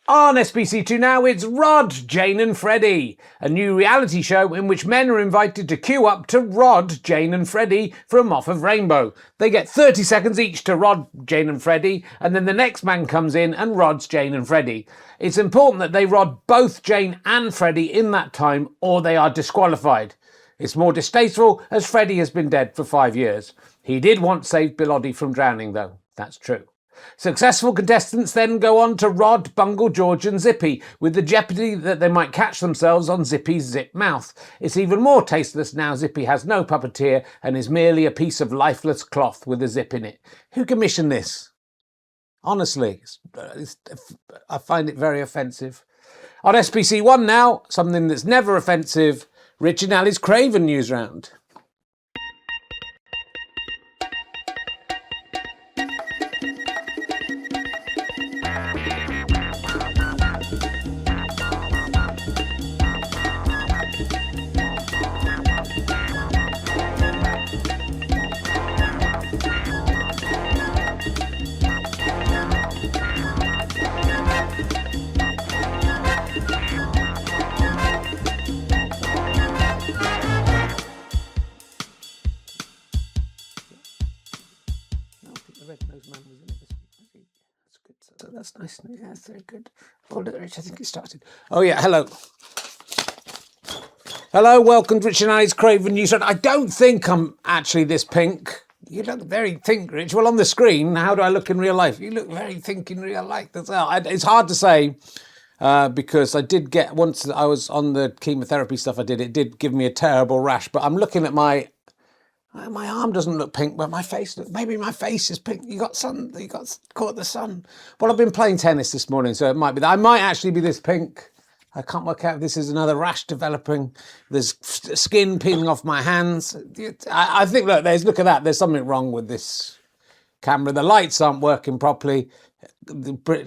On SBC2 now, it's Rod, Jane and Freddie, a new reality show in which men are invited to queue up to Rod, Jane and Freddie for a moth of rainbow. They get 30 seconds each to Rod, Jane and Freddie, and then the next man comes in and rods Jane and Freddie. It's important that they rod both Jane and Freddie in that time or they are disqualified. It's more distasteful as Freddie has been dead for 5 years. He did once save Bill Oddie from drowning though, that's true. Successful contestants then go on to Rod, Bungle, George and Zippy, with the jeopardy that they might catch themselves on Zippy's zip mouth. It's even more tasteless now Zippy has no puppeteer and is merely a piece of lifeless cloth with a zip in it. Who commissioned this? Honestly, I find it very offensive. On SBC1 now, something that's never offensive, Rich and Ali's Craven Newsround. That's nice. Yeah, that's very good. Oh, look, Rich, I think it started. Oh, yeah, hello. Hello, welcome to Rich and Ali's Craven Newsround. I don't think I'm actually this pink. You look very pink, Rich. Well, on the screen, how do I look in real life? You look very pink in real life as well. It's hard to say because I did get, once I was on the chemotherapy stuff it did give me a terrible rash. But I'm looking at my arm doesn't look pink, but my face, maybe my face is pink. You got caught the sun. Well, I've been playing tennis this morning, so it might be that. I might actually be this pink. I can't work out if this is another rash developing. There's skin peeling off my hands. I think, look at that. There's something wrong with this camera. The lights aren't working properly.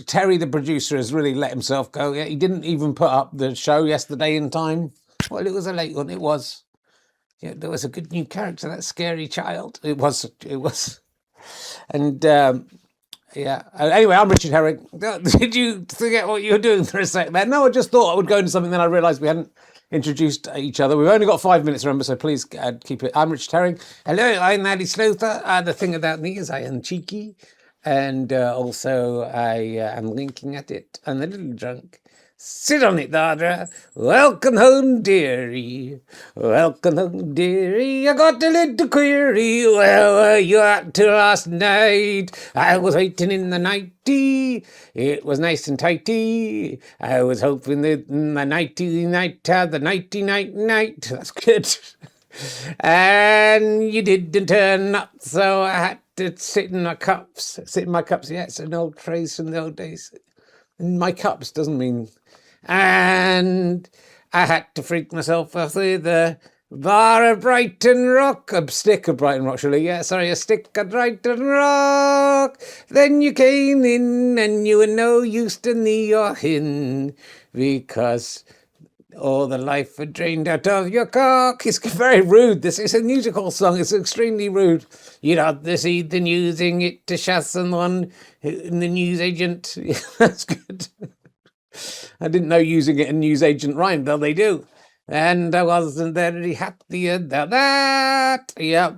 Terry, the producer, has really let himself go. He didn't even put up the show yesterday in time. Well, it was a late one. It was. Yeah, there was a good new character, that scary child. It was. And, yeah. Anyway, I'm Richard Herring. Did you forget what you were doing for a sec there? No, I just thought I would go into something, then I realised we hadn't introduced each other. We've only got 5 minutes, remember, so please keep it. I'm Richard Herring. Hello, I'm Ali Slother. The thing about me is I am cheeky, and also I am winking at it. I'm a little drunk. Sit on it, Dodra. Welcome home, dearie. Welcome home, dearie. I got a little query. Where were you at till last night? I was waiting in the nighty. It was nice and tighty. I was hoping that the nighty night had the nighty night. That's good. And you didn't turn up, so I had to sit in my cups. Yeah, it's an old phrase from the old days. In my cups doesn't mean... And I had to freak myself off with a bar of Brighton Rock, a stick of Brighton Rock, a stick of Brighton Rock. Then you came in and you were no use to me or him because all the life had drained out of your cock. It's very rude. This is a musical song. It's extremely rude. You'd have to see the using it to shut someone in the newsagent. Yeah, that's good. I didn't know using it and newsagent rhymed, though they do. And I wasn't very happy about that. Yeah.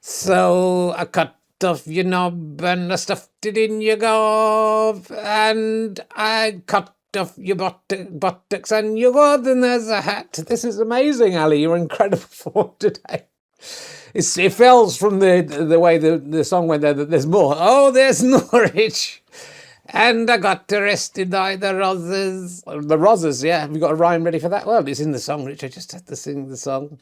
So I cut off your knob and I stuffed it in your gob. And I cut off your buttocks and you wore them as a hat. This is amazing, Ali. You're incredible for today. It feels from the way the song went there that there's more. Oh, there's Norwich. And I got arrested by the Rozzers. The Rozzers, yeah. Have you got a rhyme ready for that? Well, it's in the song, Rich. I just had to sing the song.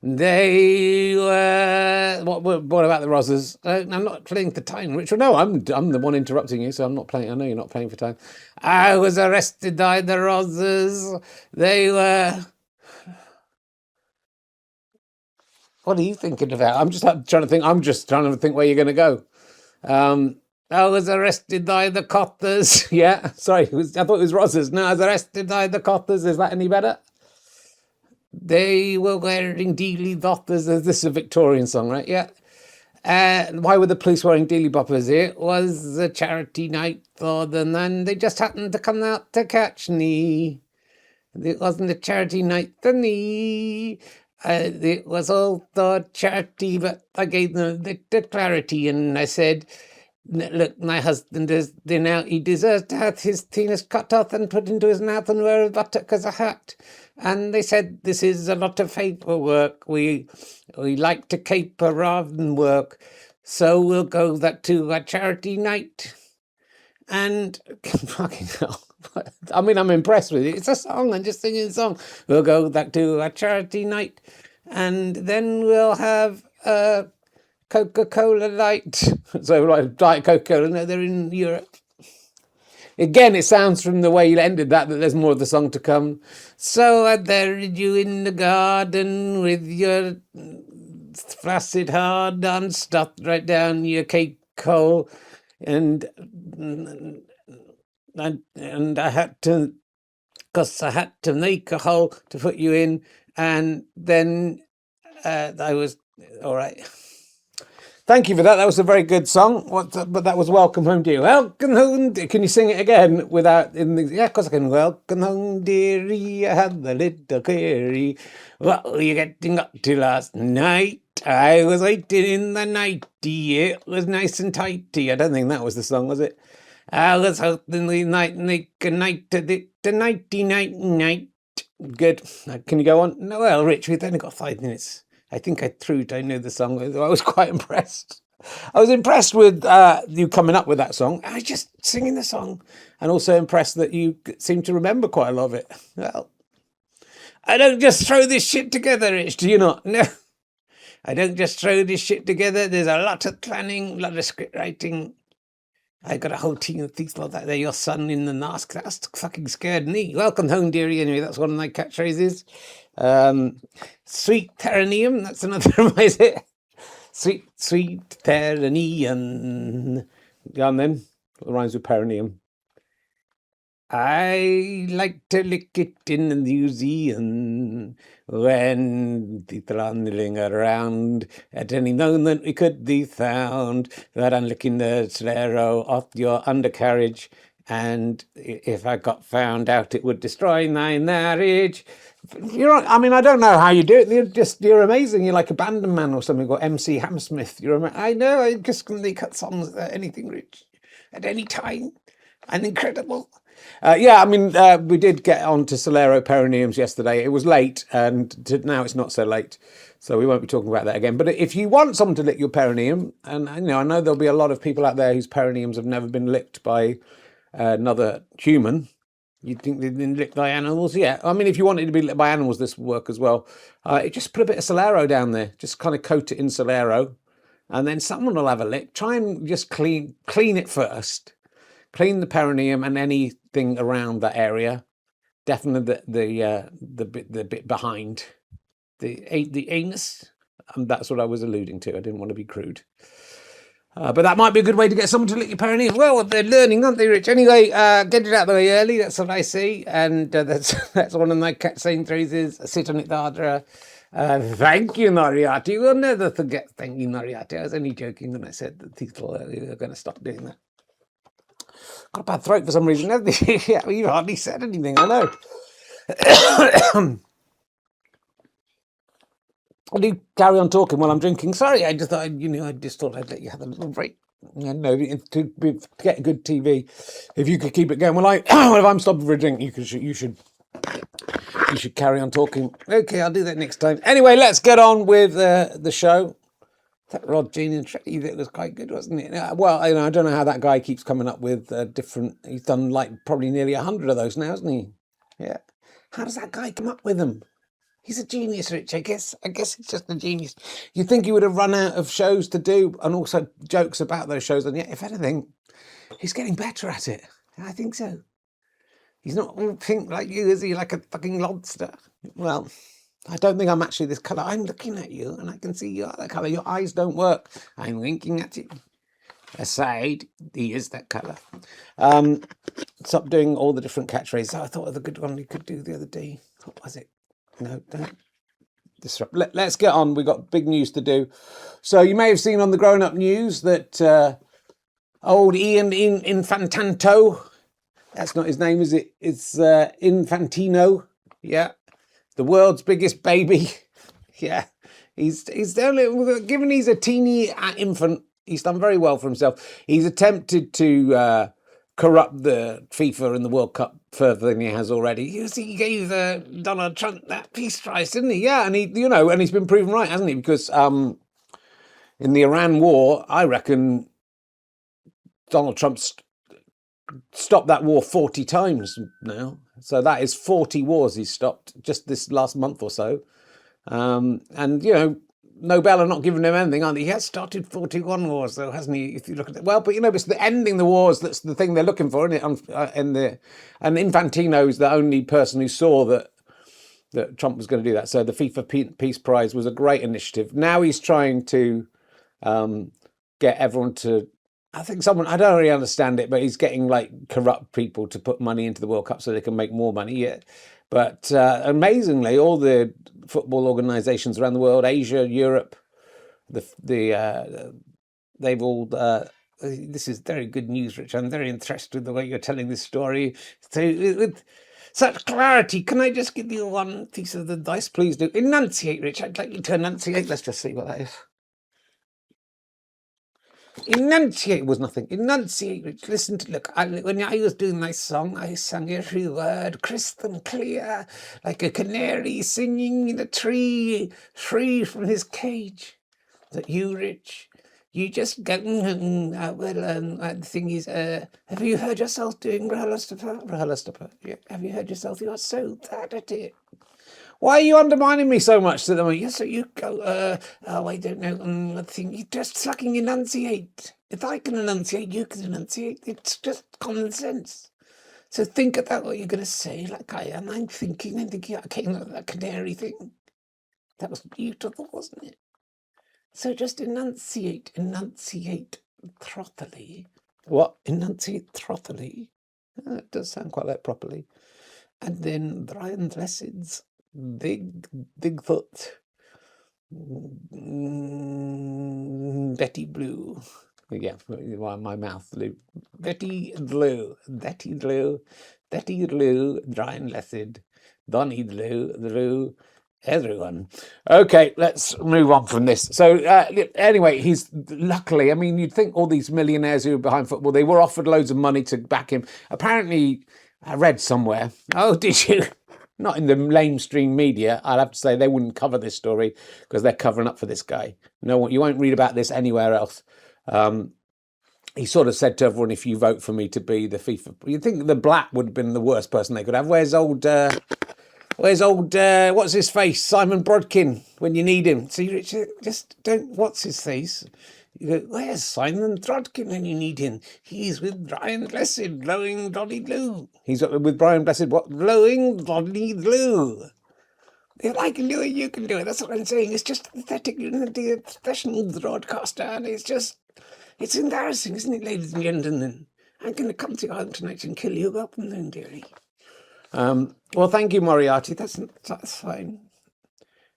They were... What about the Rozzers? I'm not playing for time, Rich. Well, no, I'm the one interrupting you, so I'm not playing. I know you're not playing for time. I was arrested by the Rozzers. They were... What are you thinking about? I'm just trying to think where you're going to go. I was arrested by the Cotters. Yeah, sorry, I thought it was Rozzers. No, I was arrested by the Cotters. Is that any better? They were wearing dealy dothers. This is a Victorian song, right? Yeah. Why were the police wearing dealy boppers? It was a charity night for the nun. They just happened to come out to catch me. It wasn't a charity night for me. It was all for charity, but I gave them the clarity, and I said, look, my husband is now, he deserves to have his penis cut off and put into his mouth and wear a buttock as a hat. And they said, this is a lot of paperwork. We like to caper rather than work. So we'll go that to a charity night. And fucking hell. I mean, I'm impressed with it. It's a song. I'm just singing a song. We'll go back to a charity night. And then we'll have Coca-Cola Light. So like Diet Coca-Cola, no, they're in Europe. Again, it sounds from the way you ended that there's more of the song to come. So I buried you in the garden with your flaccid hard on stuffed right down your cake hole. And I had to, because I had to make a hole to put you in. And then I was, all right. Thank you for that. That was a very good song. But that was Welcome Home, Dear. Welcome home. Can you sing it again without in the? Yeah, of course I can. Welcome home, dearie. I had the little query. What were you getting up to last night? I was waiting in the nighty. It was nice and tighty. I don't think that was the song, was it? I was hoping the night make a night of it. The nighty night night. Good. Can you go on? No, well, Rich, we've only got 5 minutes. I think I know the song. I was quite impressed. I was impressed with you coming up with that song. I was just singing the song, and also impressed that you seem to remember quite a lot of it. Well, I don't just throw this shit together, Rich. Do you not? No, I don't just throw this shit together. There's a lot of planning, a lot of script writing. I got a whole team of things like that. They're your son in the mask. That's fucking scared me. Welcome home, dearie. Anyway, that's one of my catchphrases. Sweet perineum. That's another of my. Sweet perineum. Go on then. What rhymes with perineum? I like to lick it in the museum when people are milling around. At any moment we could be found that I'm licking the slero off your undercarriage, and if I got found out it would destroy my marriage. I mean, I don't know how you do it. You're amazing. You're like a Bandman man or something, or MC Hammersmith. I know. I just can cut songs at anything, Rich, at any time. I'm incredible. Yeah, I mean, we did get on to Solero perineums yesterday. It was late, and now it's not so late, so we won't be talking about that again. But if you want someone to lick your perineum, and I know there'll be a lot of people out there whose perineums have never been licked by another human. You'd think they've been licked by animals? Yeah. I mean, if you wanted to be licked by animals, this would work as well. Just put a bit of Solero down there. Just kind of coat it in Solero, and then someone will have a lick. Try and just clean it first. Clean the perineum and anything around that area. Definitely the bit behind the anus. That's what I was alluding to. I didn't want to be crude. But that might be a good way to get someone to lick your perineum. Well, they're learning, aren't they, Rich? Anyway, get it out of the way early. That's what I see. And that's one of my saying phrases. Sit on it, Dardra. Thank you, Moriarty. We'll never forget. Thank you, Moriarty. I was only joking when I said that people are going to stop doing that. Got a bad throat for some reason. Yeah, you hardly said anything. I know. I do carry on talking while I'm drinking. Sorry, I just thought I'd let you have a little break. To get good TV, if you could keep it going. Well, if I'm stopping for a drink, you should carry on talking. Okay, I'll do that next time. Anyway, let's get on with the show. That Rod, Jean and Tretty, that was quite good, wasn't it? Well, I don't know how that guy keeps coming up with different. He's done like probably nearly 100 of those now, hasn't he? Yeah. How does that guy come up with them? He's a genius, Rich. I guess he's just a genius. You'd think he would have run out of shows to do, and also jokes about those shows. And yet, if anything, he's getting better at it. I think so. He's not all pink like you, is he? Like a fucking lobster. Well, I don't think I'm actually this colour. I'm looking at you and I can see you are that colour. Your eyes don't work. I'm winking at you. Aside, he is that colour. Stop doing all the different catchphrases. I thought of the good one we could do the other day. What was it? No, don't. disrupt. Let's get on. We've got big news to do. So you may have seen on the Grown Up News that old Ian Infantino, that's not his name, is it? It's Infantino. Yeah. The world's biggest baby. Yeah. He's only, given he's a teeny infant, he's done very well for himself. He's attempted to corrupt the FIFA and the World Cup further than he has already. He gave Donald Trump that peace prize, didn't he? Yeah, and he's been proven right, hasn't he? Because in the Iran war, I reckon Donald Trump's stopped that war 40 times now. So that is 40 wars he's stopped just this last month or so. And, Nobel are not giving him anything, aren't they? He has started 41 wars, though, hasn't he? If you look at it, well, but it's the ending the wars that's the thing they're looking for, isn't it? And Infantino is the only person who saw that Trump was going to do that. So the FIFA Peace Prize was a great initiative. Now he's trying to get everyone to. I think I don't really understand it, but he's getting corrupt people to put money into the World Cup so they can make more money. Yeah. But amazingly, all the football organisations around the world, Asia, Europe, they've all. This is very good news, Rich. I'm very interested in the way you're telling this story. So, with such clarity, can I just give you one piece of advice? Please do enunciate, Rich. I'd like you to enunciate. Let's just see what that is. Enunciate was nothing. Enunciate, Rich. Listen to, look, when I was doing my song, I sang every word crystal clear, like a canary singing in a tree, free from his cage. That you, Rich, you just go, the thing is, have you heard yourself doing Rahalastapa? Yeah. Have you heard yourself? You're so bad at it. Why are you undermining me so much? Yes, so you go, I don't know, I think you just fucking enunciate. If I can enunciate, you can enunciate. It's just common sense. So think about what you're going to say, like I am. I'm thinking, I came up with that canary thing. That was beautiful, wasn't it? So just enunciate throttily. What? Enunciate throttily? It does sound quite like properly. And then Brian Blessed's Bigfoot, Betty Blue. Yeah, my mouth, Lou. Betty Blue, Brian Blessed, Bonnie Blue, everyone. Okay, let's move on from this. So anyway, he's luckily, you'd think all these millionaires who are behind football, they were offered loads of money to back him. Apparently, I read somewhere. Oh, did you? Not in the lamestream media. I'll have to say they wouldn't cover this story because they're covering up for this guy. No, you won't read about this anywhere else. He sort of said to everyone, if you vote for me to be the FIFA, you'd think the Black would have been the worst person they could have. Where's old, what's his face? Simon Brodkin, when you need him. See, Richard, just don't, what's his face? You go, where's Simon Brodkin when you need him? He's with Brian Blessed, blowing Dolly Blue. He's with Brian Blessed, what? Blowing Dolly Blue. If I can do it, you can do it. That's what I'm saying. It's just pathetic. You're a professional broadcaster, and it's embarrassing, isn't it, ladies and gentlemen? I'm going to come to your home tonight and kill you up and then, dearie. Well, thank you, Moriarty. That's fine.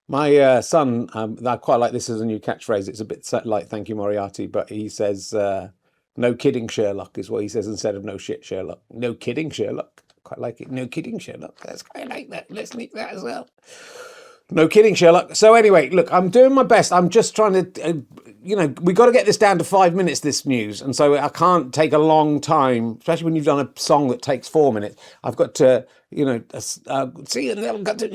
My son, I quite like this as a new catchphrase. It's a bit like "Thank you, Moriarty," but he says, "No kidding, Sherlock," is what he says instead of "No shit, Sherlock." No kidding, Sherlock. Quite like it. No kidding, Sherlock. That's quite like that. Let's nick that as well. No kidding, Sherlock. So anyway, look, I'm doing my best. I'm just trying to, we got to get this down to 5 minutes, this news. And so I can't take a long time, especially when you've done a song that takes 4 minutes. I've got to, see, and I've got to,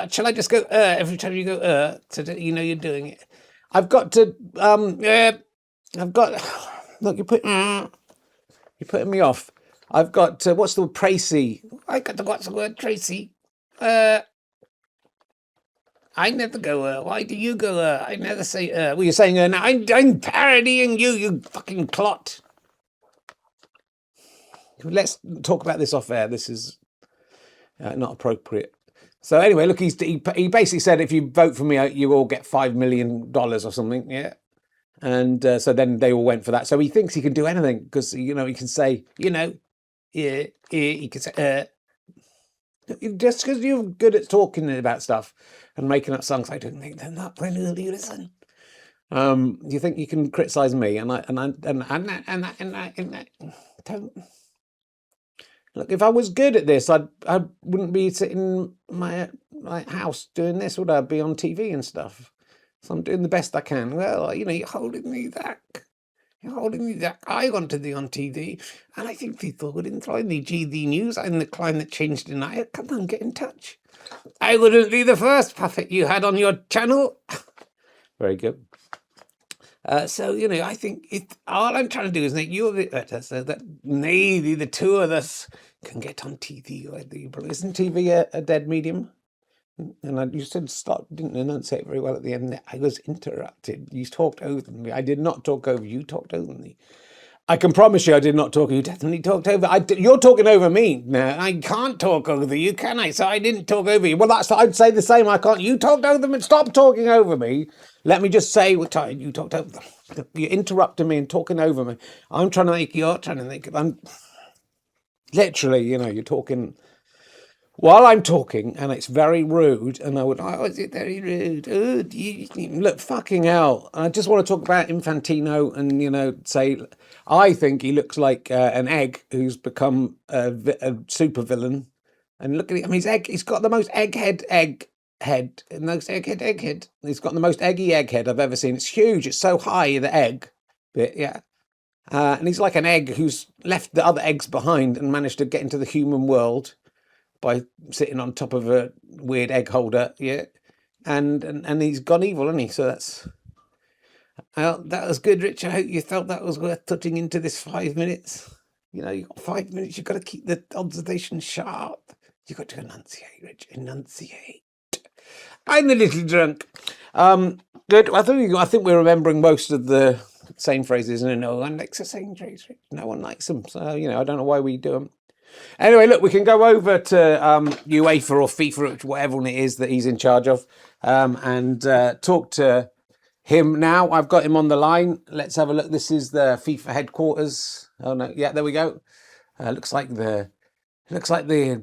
shall I just go, every time you go, to, you're doing it. I've got to, look, you're putting me off. I've got, what's the word, Tracy? What's the word, Tracy? I never go, why do you go, I never say, well, you're saying, now I'm parodying you fucking clot. Let's talk about this off air. This is not appropriate. So anyway, look, he basically said, if you vote for me, you all get $5 million or something, yeah? And so then they all went for that. So he thinks he can do anything because, he can say, he can say, Just because you're good at talking about stuff and making up songs, I don't think they're not when you listen. You think you can criticize me, and I don't. Look, if I was good at this, I wouldn't be sitting in my house doing this, would I? I'd be on TV and stuff. So I'm doing the best I can. Well, you're holding me back. You're holding me back. I want to be on TV, and I think people would enjoy the GD news and the climate change denier. Come on, get in touch. I wouldn't be the first puppet you had on your channel. Very good. So, I think all I'm trying to do is make you a bit better so that maybe the two of us can get on TV. Isn't TV a dead medium? And you said stop, didn't enunciate very well at the end there. I was interrupted. You talked over me. I did not talk over you. You talked over me. I can promise you I did not talk. You definitely talked over. You're talking over me now. I can't talk over you, can I? So I didn't talk over you. Well, I'd say the same. I can't. You talked over me. Stop talking over me. Let me just say what time you talked over them. You're interrupting me and talking over me. I'm trying to make you're trying to make. I'm literally, you're talking while I'm talking, and it's very rude. And oh, is it very rude? Oh, look, fucking hell. I just want to talk about Infantino and, say, I think he looks like an egg who's become a super villain. And look at him, he's got the most egg head. Most egghead. He's got the most eggy egghead I've ever seen. It's huge. It's so high, the egg bit, yeah. And he's like an egg who's left the other eggs behind and managed to get into the human world by sitting on top of a weird egg holder, yeah. And he's gone evil, hasn't he? So that was good, Rich. I hope you felt that was worth putting into this 5 minutes. You've got 5 minutes. You've got to keep the observation sharp. You've got to enunciate, Rich. Enunciate. I'm a little drunk. Good. I think we're remembering most of the same phrases, and no one likes the same phrase. No one likes them. So, I don't know why we do them. Anyway, look, we can go over to UEFA or FIFA, whatever it is that he's in charge of, and talk to him now. I've got him on the line. Let's have a look. This is the FIFA headquarters. Oh no, yeah, there we go. Looks like the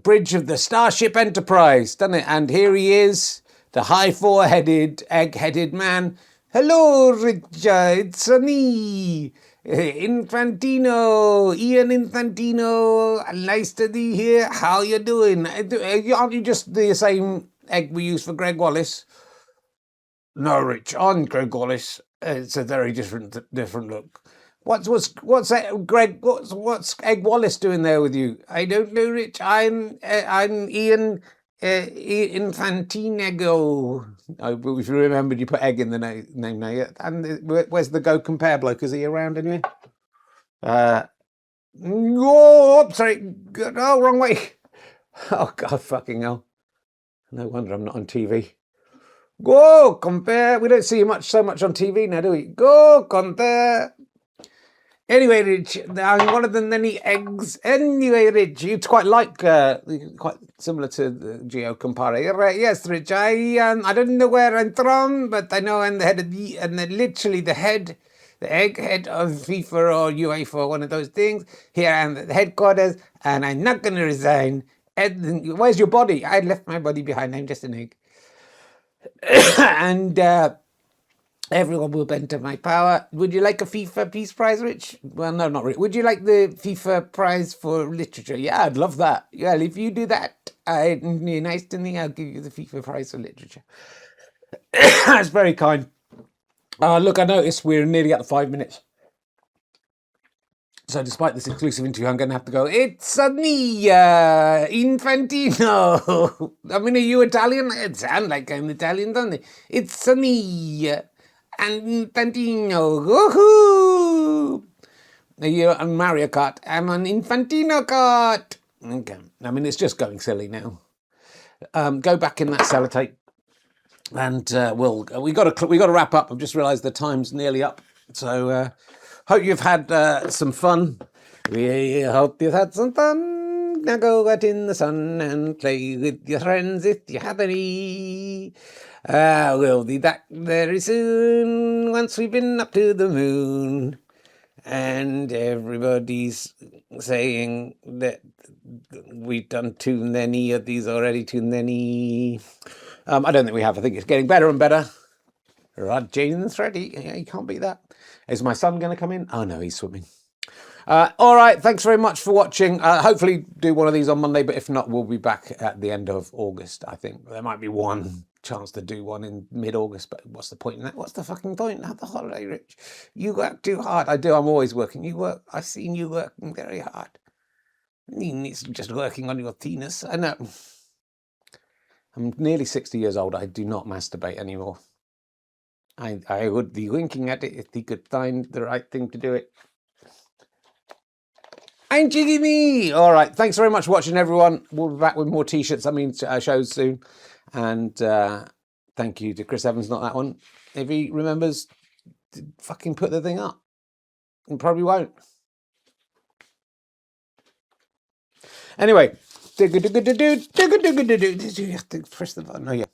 bridge of the Starship Enterprise, doesn't it? And here he is, the high four-headed, egg-headed man. Hello, Richard. It's me. Infantino, Ian Infantino, nice to be here. How you doing? Aren't you just the same egg we use for Greg Wallace? No, Rich, I'm Greg Wallace. It's a very different look. What's that, Greg? What's Egg Wallace doing there with you? I don't know, Rich. I'm Ian Infantino. If you remembered, you put egg in the name now. Yeah. And where's the Go Compare bloke? Is he around anyway? Oh, sorry. Oh, wrong way. Oh, God, fucking hell. No wonder I'm not on TV. Go Compare. We don't see you so much on TV now, do we? Go Compare. Anyway, Rich, I'm one of the many eggs. Anyway, Rich, it's quite similar to the Geo Compare. Yes, Rich, I don't know where I'm from, but I know I'm the head of literally the egghead of FIFA or UEFA, one of those things. Here I am at the headquarters, and I'm not going to resign. Where's your body? I left my body behind. I'm just an egg. And everyone will bend to my power. Would you like a FIFA Peace Prize, Rich? Well, no, not really. Would you like the FIFA Prize for Literature? Yeah, I'd love that. Well, if you do that, nice to me, I'll give you the FIFA Prize for Literature. That's very kind. Look, I noticed we're nearly at the 5 minutes. So despite this exclusive interview, I'm going to have to go, it's me, Infantino. I mean, are you Italian? It sounds like I'm Italian, doesn't it? It's me, Infantino. Woohoo! You're on Mario Kart. I'm on Infantino Kart. Okay. I mean, it's just going silly now. Go back in that sellotape. And we got to wrap up. I've just realised the time's nearly up. So hope you've had some fun. We hope you've had some fun. Now go out in the sun and play with your friends if you have any. We'll be back very soon once we've been up to the moon. And everybody's saying that we've done too many of these already. Too many. I don't think we have. I think it's getting better and better. Right, Jane and Thready. Yeah, you can't beat that. Is my son going to come in? Oh no, he's swimming. All right, thanks very much for watching. Hopefully do one of these on Monday, but if not, we'll be back at the end of August, I think. There might be one chance to do one in mid-August, but what's the point in that? What's the fucking point? Have the holiday, Rich. You work too hard. I do, I'm always working. You work, I've seen you working very hard. It's just working on your penis. I know. I'm nearly 60 years old. I do not masturbate anymore. I would be winking at it if he could find the right thing to do it. And jiggy me! All right, thanks very much for watching, everyone. We'll be back with more t-shirts, shows soon. And thank you to Chris Evans, not that one. If he remembers to fucking put the thing up. He probably won't. Anyway. You have to press the button. Oh, yeah.